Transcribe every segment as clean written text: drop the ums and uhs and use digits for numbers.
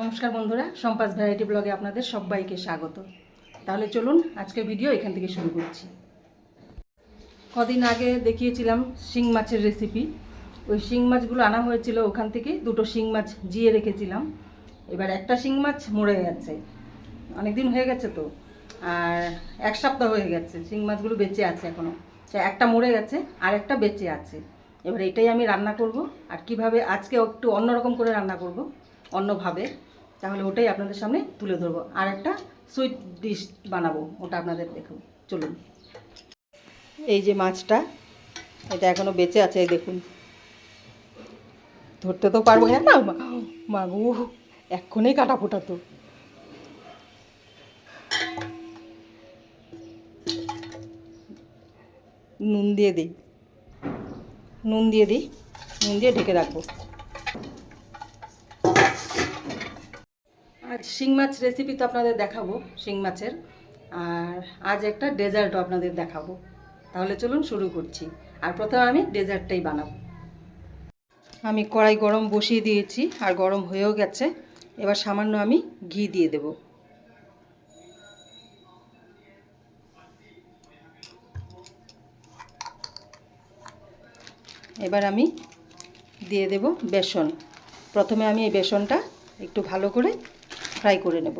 নমস্কার বন্ধুরা, সম্পাস ভ্যারাইটি ব্লগে আপনাদের সবাইকে স্বাগত। তাহলে চলুন আজকের ভিডিও এখান থেকে শুরু করছি। কদিন আগে দেখিয়েছিলাম শিং মাছের রেসিপি। ওই শিং মাছগুলো আনা হয়েছিল, ওখান থেকে দুটো শিং মাছ জিয়ে রেখেছিলাম। এবার একটা শিং মাছ মরে গেছে, অনেক দিন হয়ে গেছে তো, আর এক সপ্তাহ হয়ে গেছে। শিং মাছগুলো বেঁচে আছে এখনও, একটা মরে গেছে আর একটা বেঁচে আছে। এবার এটাই আমি রান্না করব, আর কিভাবে আজকে একটু অন্যরকম করে রান্না করব, অন্যভাবে। তাহলে ওটাই আপনাদের সামনে তুলে ধরবো, আর একটা সুইট ডিশ বানাবো, ওটা আপনাদের দেখুন। চলুন। এই যে মাছটা, এটা এখনও বেঁচে আছে, দেখুন। ধরতে তো পারবো না, মাগু এক্ষুনি কাটা ফোটাতো। নুন দিয়ে দিই, নুন দিয়ে ঢেকে রাখবো। আজ শিং মাছ রেসিপি তো আপনাদের দেখাবো, শিং মাছের। আর আজ একটা ডেজার্টও আপনাদের দেখাবো। তাহলে চলুন শুরু করছি। আর প্রথমে আমি ডেজার্টটাই বানাবো। আমি কড়াই গরম বসিয়ে দিয়েছি, আর গরম হয়েও গেছে। এবার সামান্য আমি ঘি দিয়ে দেব। এবার আমি দিয়ে দেব বেসন। প্রথমে আমি এই বেসনটা একটু ভালো করে ফ্রাই করে নেব।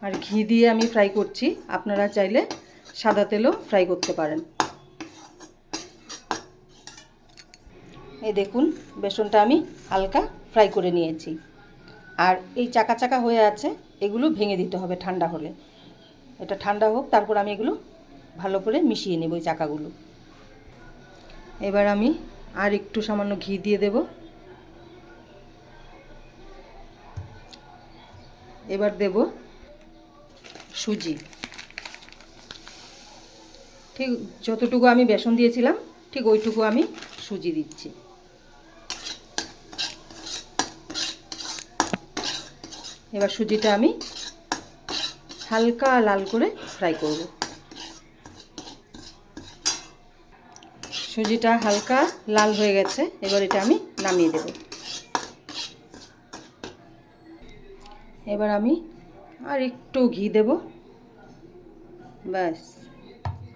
আর ঘি দিয়ে আমি ফ্রাই করছি, আপনারা চাইলে সাদা তেলও ফ্রাই করতে পারেন। এই দেখুন, বেসনটা আমি হালকা ফ্রাই করে নিয়েছি। আর এই চাকা চাকা হয়ে আছে, এগুলো ভেঙে দিতে হবে ঠান্ডা হলে। এটা ঠান্ডা হোক, তারপর আমি এগুলো ভালো করে মিশিয়ে নেব, এই চাকাগুলো। এবার আমি আর একটু সামান্য ঘি দিয়ে দেব। এবার দেব সুজি। ঠিক যতটুকু আমি বেসন দিয়েছিলাম, ঠিক ওইটুকু আমি সুজি দিচ্ছি। এবার সুজিটা আমি হালকা লাল করে ফ্রাই করব। সুজিটা হালকা লাল হয়ে গেছে, এবার এটা আমি নামিয়ে দেব। এবার আমি আর একটু ঘি দেব, ব্যাস।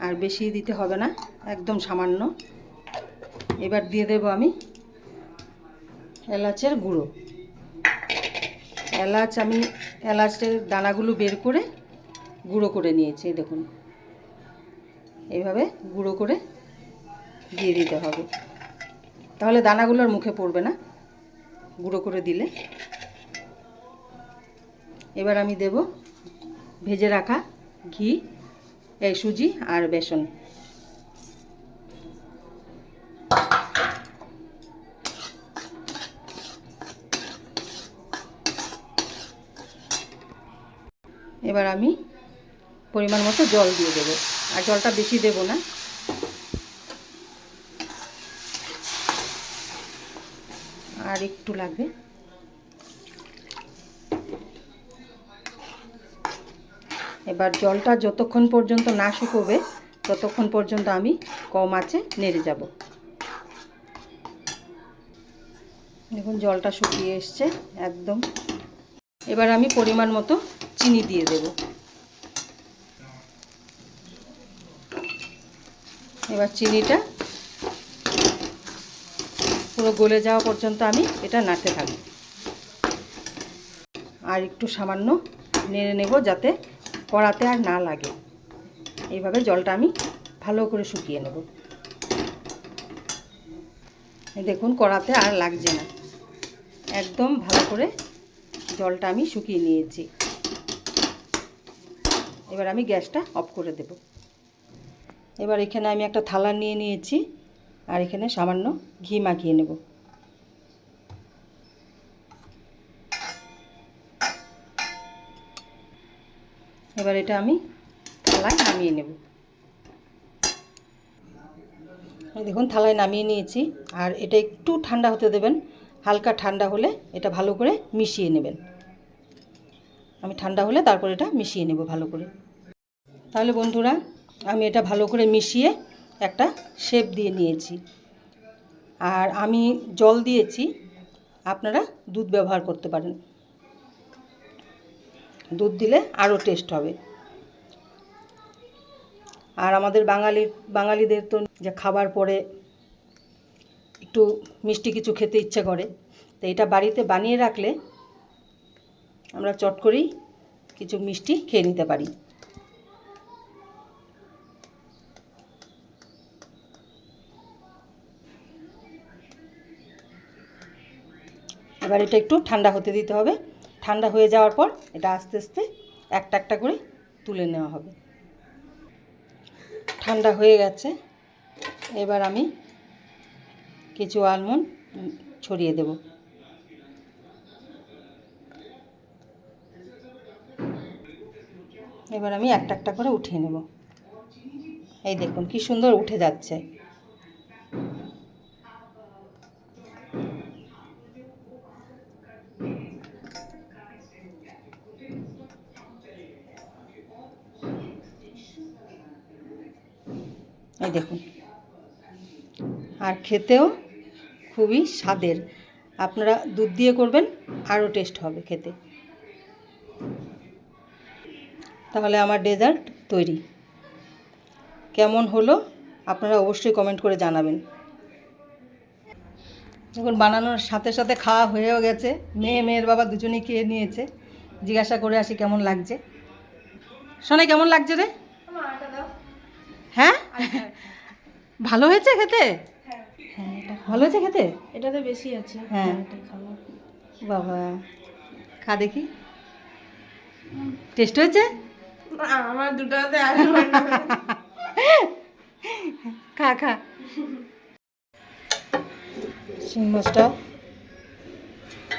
আর বেশি দিতে হবে না, একদম সামান্য। এবার দিয়ে দেব আমি এলাচের গুঁড়ো। আমি এলাচের দানাগুলো বের করে গুঁড়ো করে নিয়েছি, দেখুন। এইভাবে গুঁড়ো করে দিয়ে দিতে হবে, তাহলে দানাগুলোর মুখে পড়বে না, গুঁড়ো করে দিলে। এবার আমি দেব ভেজে রাখা ঘি, এই সুজি আর বেসন। এবার আমি পরিমাণ মতো জল দিয়ে দেব, আর জলটা বেশি দেব না। আর একটু লাগবে। এবার জলটা যতক্ষণ পর্যন্ত না শুকোবে, ততক্ষণ পর্যন্ত আমি কম আঁচে নেড়ে যাব। দেখুন, জলটা শুকিয়ে এসছে একদম। এবার আমি পরিমাণ মতো চিনি দিয়ে দেব। এবার চিনিটা পুরো গলে যাওয়া পর্যন্ত আমি এটা নাড়তে থাকব। আর একটু সামান্য নেড়ে নেব, যাতে কড়াতে আর না লাগে। এইভাবে জলটা আমি ভালো করে শুকিয়ে নেব। দেখুন, কড়াতে আর লাগছে না, একদম ভালো করে জলটা আমি শুকিয়ে নিয়েছি। এবার আমি গ্যাসটা অফ করে দেব। এবার এখানে আমি একটা থালা নিয়ে নিয়েছি, আর এখানে সামান্য ঘি মাখিয়ে নেব। এবার এটা আমি থালায় নামিয়ে নেব। দেখুন, থালায় নামিয়ে নিয়েছি। আর এটা একটু ঠান্ডা হতে দেবেন, হালকা ঠান্ডা হলে এটা ভালো করে মিশিয়ে নেবেন। আমি ঠান্ডা হলে তারপর এটা মিশিয়ে নেব ভালো করে। তাহলে বন্ধুরা, আমি এটা ভালো করে মিশিয়ে একটা শেপ দিয়ে নিয়েছি। আর আমি জল দিয়েছি, আপনারা দুধ ব্যবহার করতে পারেন, দুধ দিলে আরও টেস্ট হবে। আর আমাদের বাঙালিদের তো যে খাবার পরে একটু মিষ্টি কিছু খেতে ইচ্ছে করে, তো এটা বাড়িতে বানিয়ে রাখলে আমরা চট করেই কিছু মিষ্টি খেয়ে নিতে পারি। এবার এটা একটু ঠান্ডা হতে দিতে হবে। ঠান্ডা হয়ে যাওয়ার পর এটা আস্তে আস্তে একটা একটা করে তুলে নেওয়া হবে। ঠান্ডা হয়ে গেছে, এবার আমি কিছু আলমন্ড ছড়িয়ে দেব। এবার আমি একটা একটা করে উঠিয়ে নেব। এই দেখুন কি সুন্দর উঠে যাচ্ছে। এই দেখুন, আর খেতেও খুবই স্বাদের। আপনারা দুধ দিয়ে করবেন, আরও টেস্ট হবে খেতে। তাহলে আমার ডেজার্ট তৈরি। কেমন হলো আপনারা অবশ্যই কমেন্ট করে জানাবেন। এখন বানানোর সাথে সাথে খাওয়া হয়েও গেছে। মেয়ের বাবা দুজনেই খেয়ে নিয়েছে। জিজ্ঞাসা করে আসি কেমন লাগছে। শোনে কেমন লাগছে রে? হ্যাঁ, ভালো হয়েছে খেতে? হ্যাঁ, এটা ভালো হয়েছে খেতে। এটা তো বেশি আছে। হ্যাঁ, এটাই খাবো। বাবা খা দেখি, টেস্ট হয়েছে? আমার দুটোতে খা খা। শিং মাছটা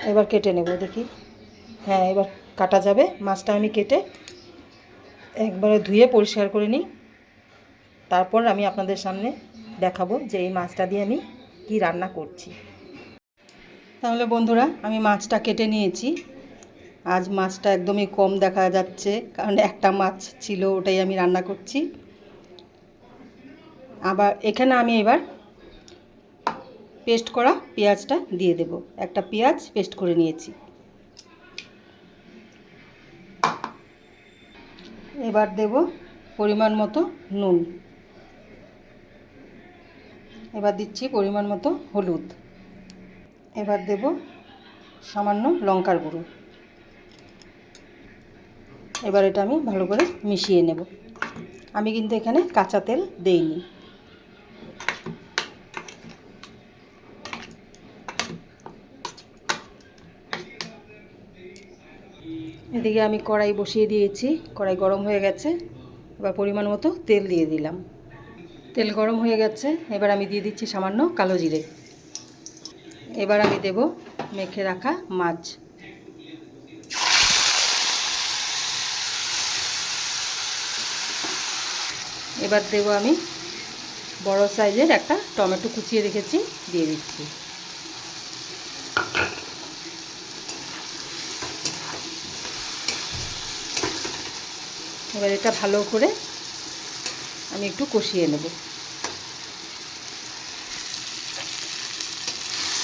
এবার কেটে নেব দেখি। হ্যাঁ, এবার কাটা যাবে। মাছটা আমি কেটে একবারে ধুয়ে পরিষ্কার করে নিই, তারপর আমি আপনাদের সামনে দেখাবো যে এই মাছটা দিয়ে আমি কি রান্না করছি। তাহলে বন্ধুরা, আমি মাছটা কেটে নিয়েছি। আজ মাছটা একদমই কম দেখা যাচ্ছে, কারণ একটা মাছ ছিল, ওটাই আমি রান্না করছি। আবার এখানে আমি এবার পেস্ট করা পেঁয়াজটা দিয়ে দেব। একটা পেঁয়াজ পেস্ট করে নিয়েছি। এবার দেব পরিমাণ মতো নুন। এবার দিচ্ছি পরিমাণ মতো হলুদ। এবার দেব সামান্য লঙ্কার গুঁড়ো। এবার এটা আমি ভালো করে মিশিয়ে নেব। আমি কিন্তু এখানে কাঁচা তেল দেইনি। এদিকে আমি কড়াই বসিয়ে দিয়েছি, কড়াই গরম হয়ে গেছে। এবার পরিমাণ মতো তেল দিয়ে দিলাম। তেল গরম হয়ে গেছে, এবার আমি দিয়ে দিচ্ছি সামান্য কালো জিরে। এবার আমি দেব মেখে রাখা মাছ। এবার দেব আমি বড় সাইজের একটা টমেটো কুচিয়ে রেখেছি, দিয়ে দিচ্ছি। এবার এটা ভালো করে আমি একটু কষিয়ে নেব।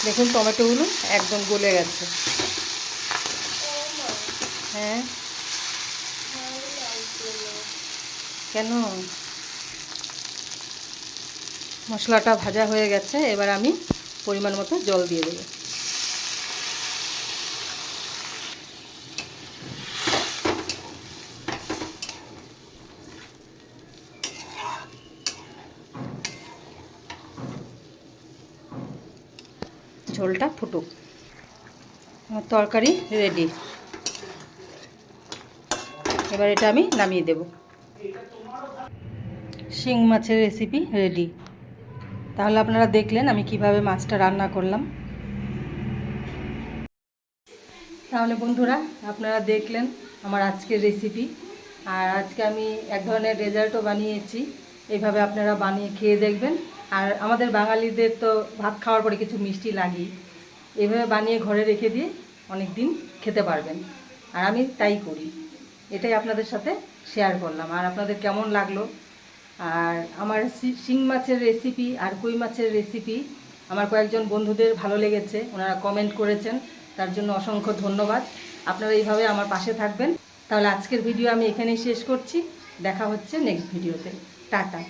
দেখুন টমেটোগুলো একদম গলে গেছে। হ্যাঁ, কেন? মশলাটা ভাজা হয়ে গেছে, এবার আমি পরিমাণ মতো জল দিয়ে দেব। ঝোলটা ফুটুক। আমার তরকারি রেডি। এবার এটা আমি নামিয়ে দেব। শিং মাছের রেসিপি রেডি। তাহলে আপনারা দেখলেন আমি কিভাবে মাছটা রান্না করলাম। তাহলে বন্ধুরা, আপনারা দেখলেন আমার আজকের রেসিপি। আর আজকে আমি এক ধরনের ডেজার্টও বানিয়েছি। এইভাবে আপনারা বানিয়ে খেয়ে দেখবেন। আর আমাদের বাঙালিদের তো ভাত খাওয়ার পরে কিছু মিষ্টি লাগেই। এইভাবে বানিয়ে ঘরে রেখে দিয়ে অনেক দিন খেতে পারবেন। আর আমি তাই করি। এটাই আপনাদের সাথে শেয়ার করলাম। আর আপনাদের কেমন লাগলো আর আমার শিং মাছের রেসিপি আর কই মাছের রেসিপি আমার কয়েকজন বন্ধুদের ভালো লেগেছে, ওনারা কমেন্ট করেছেন, তার জন্য অসংখ্য ধন্যবাদ। আপনারা এইভাবে আমার পাশে থাকবেন। তাহলে আজকের ভিডিও আমি এখানেই শেষ করছি, দেখা হচ্ছে নেক্সট ভিডিওতে। টাটা।